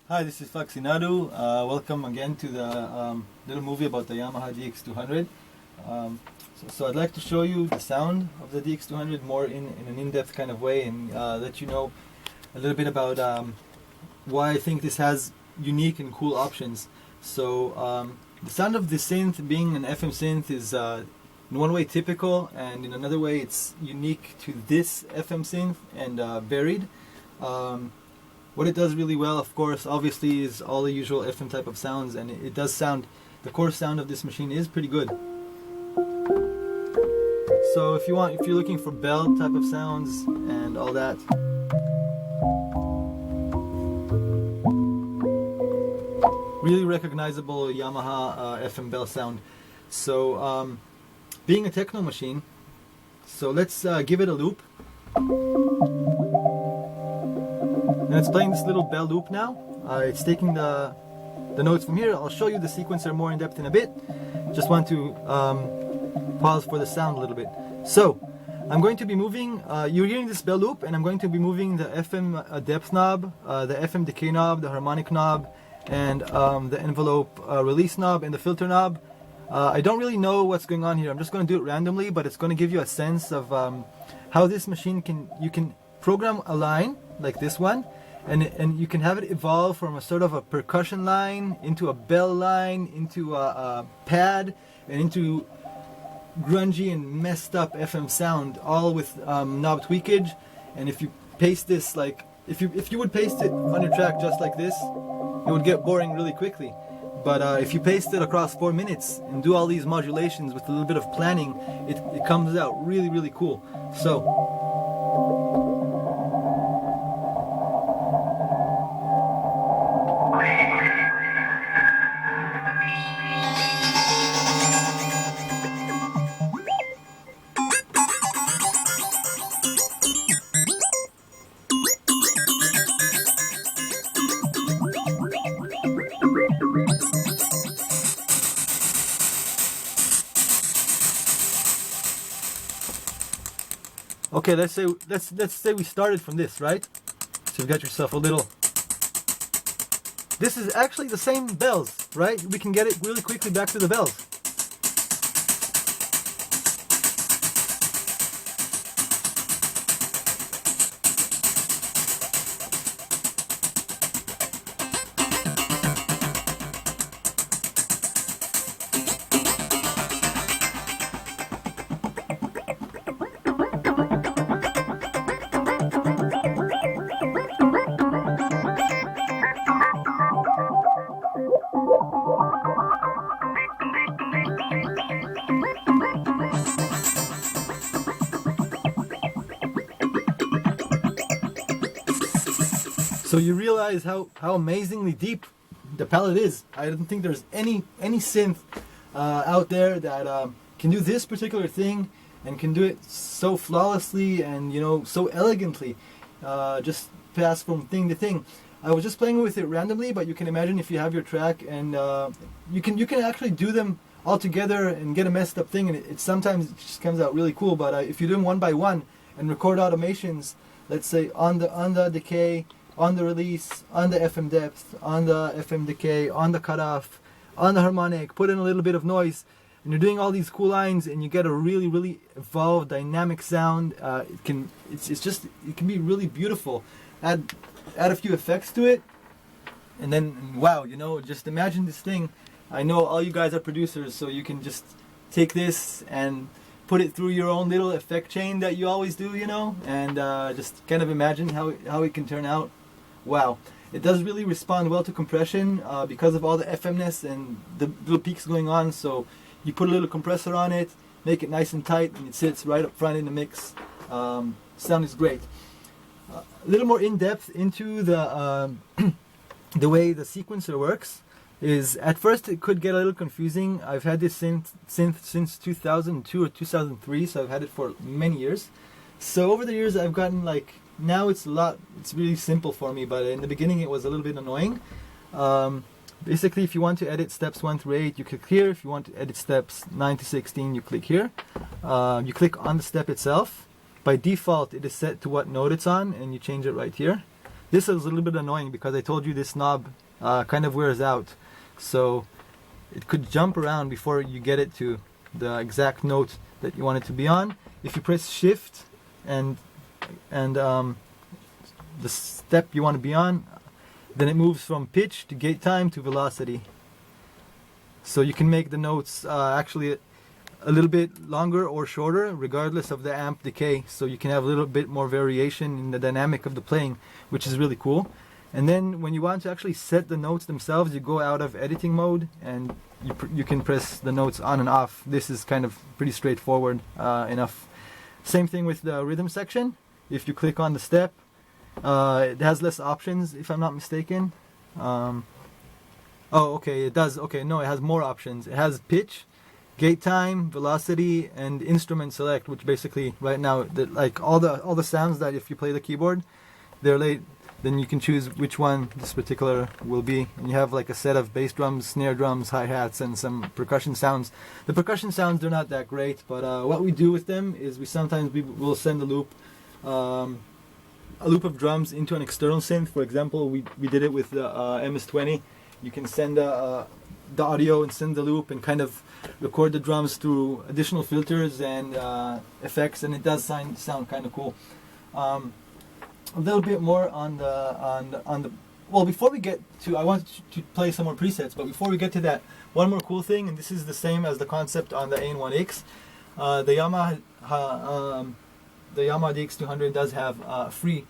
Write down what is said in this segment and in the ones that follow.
Hi, this is Faxi Nadu. Welcome again to the little movie about the Yamaha DX200. So I'd like to show you the sound of the DX200 more in an in-depth kind of way, and let you know a little bit about why I think this has unique and cool options. So the sound of the synth, being an FM synth, is in one way typical, and in another way it's unique to this FM synth and varied. What it does really well, of course, obviously, is all the usual FM type of sounds, and it does sound, the core sound of this machine is pretty good. So if you're looking for bell type of sounds and all that, really recognizable Yamaha FM bell sound. So being a techno machine, so let's give it a loop. And it's playing this little bell loop now. It's taking the notes from here. I'll show you the sequencer more in depth in a bit. Just want to pause for the sound a little bit. So I'm going to be moving, you're hearing this bell loop, and I'm going to be moving the FM depth knob, the FM decay knob, the harmonic knob, and the envelope release knob and the filter knob. I don't really know what's going on here. I'm just going to do it randomly, but it's going to give you a sense of how this machine you can program a line like this one, and you can have it evolve from a sort of a percussion line into a bell line, into a pad, and into grungy and messed up FM sound, all with knob tweakage. And if you paste this, like if you would paste it on your track just like this, it would get boring really quickly. But if you paste it across 4 minutes and do all these modulations with a little bit of planning, it comes out really, really cool. So okay, let's say we started from this, right? So you've got yourself a little. This is actually the same bells, right? We can get it really quickly back to the bells. So you realize how amazingly deep the palette is. I don't think there's any synth out there that can do this particular thing and can do it so flawlessly and so elegantly, just pass from thing to thing. I was just playing with it randomly, but you can imagine if you have your track and you can actually do them all together and get a messed up thing, and it sometimes just comes out really cool. But if you do them one by one and record automations, let's say on the decay, on the release, on the FM depth, on the FM decay, on the cutoff, on the harmonic, put in a little bit of noise, and you're doing all these cool lines, and you get a really, really evolved, dynamic sound. It can be really beautiful. Add a few effects to it, and then wow, just imagine this thing. I know all you guys are producers, so you can just take this and put it through your own little effect chain that you always do, and just kind of imagine how it can turn out. Wow, it does really respond well to compression because of all the FMness and the little peaks going on. So you put a little compressor on it, make it nice and tight, and it sits right up front in the mix. Sound is great. A little more in depth into the the way the sequencer works is, at first it could get a little confusing. I've had this synth since 2002 or 2003, so I've had it for many years. So over the years I've gotten now it's really simple for me, but in the beginning it was a little bit annoying. Basically, if you want to edit steps 1 through 8, you click here. If you want to edit steps 9 to 16, you click here. You click on the step itself. By default, it is set to what note it's on, and you change it right here. This is a little bit annoying because I told you this knob kind of wears out, so it could jump around before you get it to the exact note that you want it to be on. If you press shift and the step you want to be on, then it moves from pitch to gate time to velocity. So you can make the notes actually a little bit longer or shorter regardless of the amp decay, so you can have a little bit more variation in the dynamic of the playing, which is really cool. And then when you want to actually set the notes themselves, you go out of editing mode and you can press the notes on and off. This is kind of pretty straightforward enough. Same thing with the rhythm section. If you click on the step, it has less options if I'm not mistaken. Oh, okay, it does. Okay, no, it has more options. It has pitch, gate time, velocity, and instrument select, which basically right now, like all the sounds that if you play the keyboard, they're late. Then you can choose which one this particular will be, and you have like a set of bass drums, snare drums, hi-hats, and some percussion sounds. The percussion sounds, they're not that great, but what we do with them is we will send a loop of drums into an external synth. For example, we did it with the MS-20. You can send the audio and send the loop and kind of record the drums through additional filters and effects, and it does sound kind of cool. A little bit more on the well, before we get to, I want to play some more presets, but before we get to that, one more cool thing, and this is the same as the concept on the AN1X. The Yamaha DX200 does have a free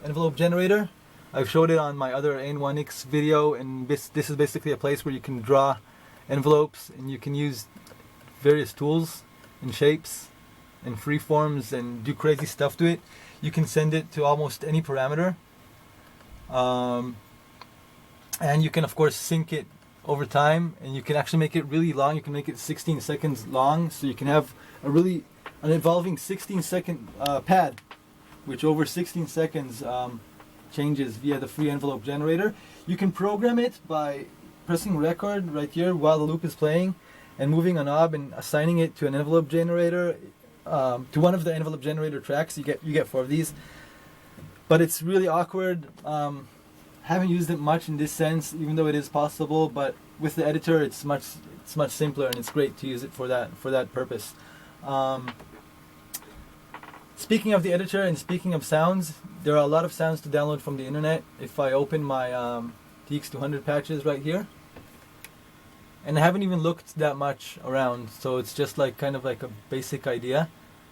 envelope generator. I've showed it on my other AN1X video, and this is basically a place where you can draw envelopes and you can use various tools and shapes and freeforms and do crazy stuff to it. You can send it to almost any parameter, and you can of course sync it over time, and you can actually make it really long. You can make it 16 seconds long, so you can have an evolving 16-second pad, which over 16 seconds changes via the free envelope generator. You can program it by pressing record right here while the loop is playing and moving a knob and assigning it to an envelope generator, to one of the envelope generator tracks. You get 4 of these, but it's really awkward. Haven't used it much in this sense, even though it is possible, but with the editor it's much simpler, and it's great to use it for that purpose. Speaking of the editor and speaking of sounds, there are a lot of sounds to download from the internet. If I open my DX200 patches right here, and I haven't even looked that much around, so it's just like kind of like a basic idea.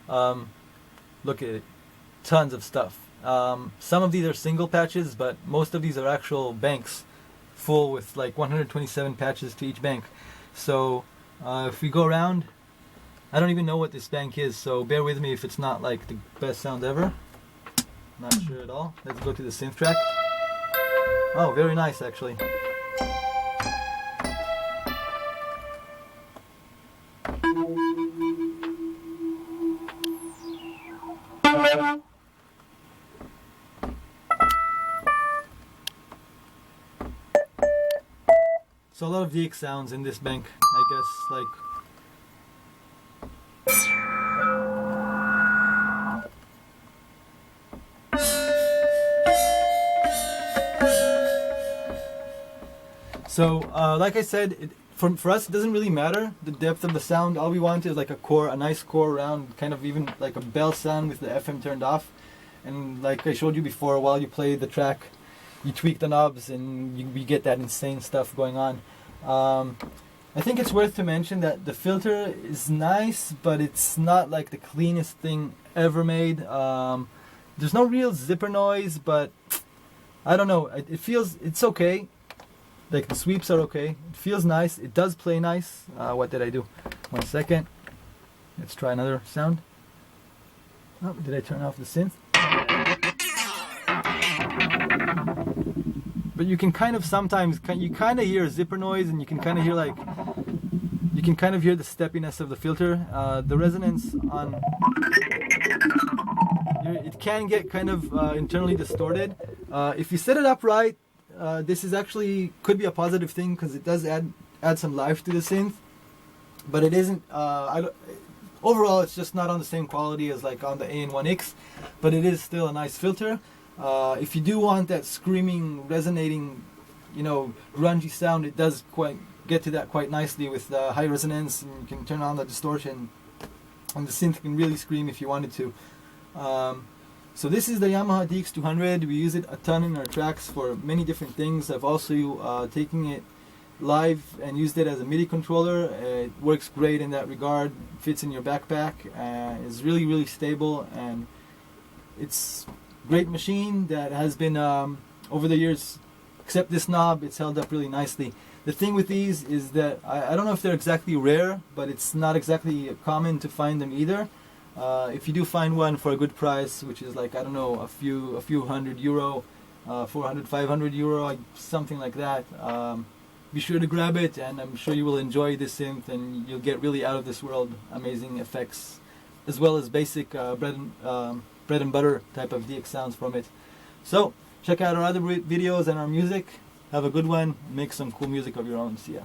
Look at it, tons of stuff. Some of these are single patches, but most of these are actual banks full with like 127 patches to each bank. So if we go around, I don't even know what this bank is, so bear with me if it's not like the best sound ever. Not sure at all. Let's go to the synth track. Oh, very nice actually. So a lot of DX sounds in this bank, I guess, like. So, like I said, for us, it doesn't really matter the depth of the sound. All we want is like a nice core round, kind of even like a bell sound with the FM turned off. And like I showed you before, while you play the track, you tweak the knobs and you get that insane stuff going on. I think it's worth to mention that the filter is nice, but it's not like the cleanest thing ever made. There's no real zipper noise, but I don't know. It's okay. Like the sweeps are okay. It feels nice. It does play nice. What did I do? 1 second. Let's try another sound. Oh, did I turn off the synth? But you can kind of sometimes, you kind of hear a zipper noise, and you can kind of hear the steppiness of the filter. The resonance on, it can get kind of internally distorted. If you set it up right, this is actually could be a positive thing, because it does add some life to the synth, but it isn't. Overall, it's just not on the same quality as like on the AN1X, but it is still a nice filter. If you do want that screaming, resonating, you know, grungy sound, it does quite get to that quite nicely with high resonance, and you can turn on the distortion, and the synth can really scream if you wanted to. So this is the Yamaha DX200. We use it a ton in our tracks for many different things. I've also taken it live and used it as a MIDI controller. It works great in that regard. Fits in your backpack. Is really, really stable, and it's a great machine that has been over the years. Except this knob, it's held up really nicely. The thing with these is that I don't know if they're exactly rare, but it's not exactly common to find them either. If you do find one for a good price, which is like, I don't know, a few hundred euro, 400, 500 euro, something like that, be sure to grab it, and I'm sure you will enjoy this synth, and you'll get really out of this world amazing effects, as well as basic bread and butter type of DX sounds from it. So check out our other videos and our music. Have a good one. Make some cool music of your own. See ya.